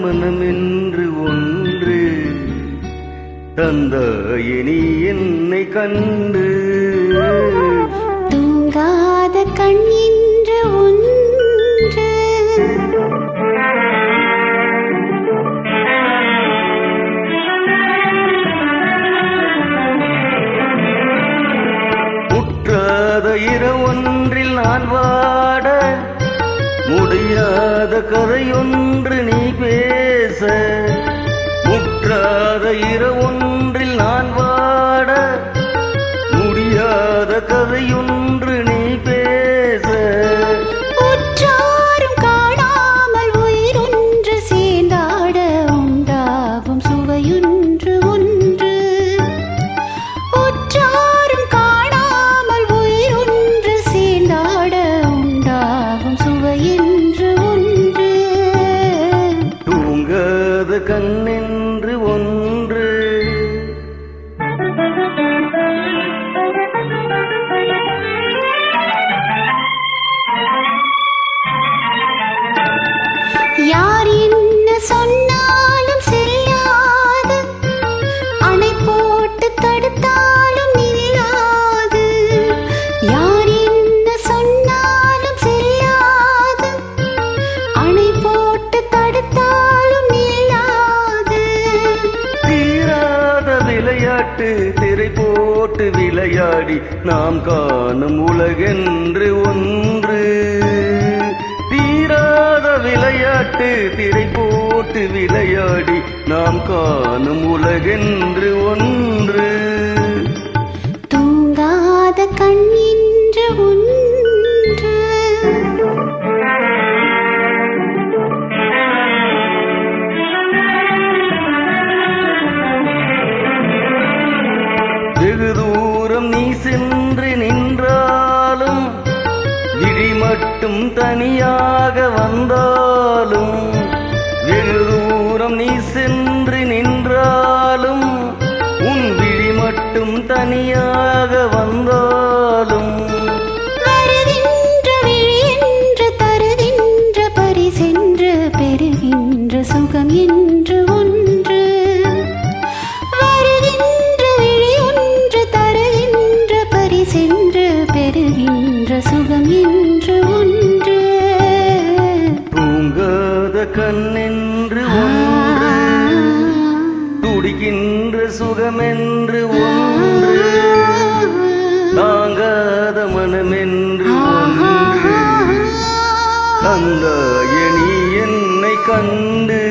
மனமென்று ஒன்று தந்தாயே நீ என்னை கண்டு. தூங்காத கண் என்று ஒன்று முற்றாத இரவொன்றில் நான் வாட முடியாத கதையொன்று நீ பேச. முற்றாத இரவொன்றில் நான் வாட முடியாத கதையொன்று நீ பேச. உற்றாரும் காணாமல் உயிரொன்று சேர்ந்தாட உண்டாகும் சுவையொன்று ஒன்று. உற்றாரும் காணாமல் உயிரொன்று சேர்ந்தாட உண்டாகும் சுவையொன்று ஒன்று. தூங்காத கண்ணென்று ஒன்று யார் என்ன சொன்னாலும் செல்லாது, அணை போட்டு தடுத்தாலும் நில்லாது. யார் என்ன சொன்னாலும் செல்லாது, அணை போட்டு தடுத்தாலும் நில்லாது. தீராத விளையாட்டு திரை போட்டு விளையாடி நாம் காணும் உலகென்று ஒன்று. தீராத விளையாட்டு திரை போட்டு விளையாடி நாம் காணும் உலகென்று ஒன்று. தூங்காத கண் என்று ஒன்று வெகு தூரம் நீ சென்று நின்றாலும் விழி மட்டும் தனியாக வந்தாலும். வெகு தூரம் நீ சென்று நின்றாலும் உன் விழி மட்டும் தனியாக வந்தாலும். வருகின்ற விழி என்று தருகின்ற பரிசென்று பெறுகின்ற சுகம் என்று ஒன்று. வருகின்ற விழி ஒன்று தருகின்ற பரிசென்று பெறுகின்ற சுகம் என்று ஒன்று. தூங்காத கண்ணென்று ஒன்று துடிக்கின்ற சுகமென்று ஒன்று. தாங்காத மனமென்று ஒன்று தந்தாயே நீ என்னை கண்டு.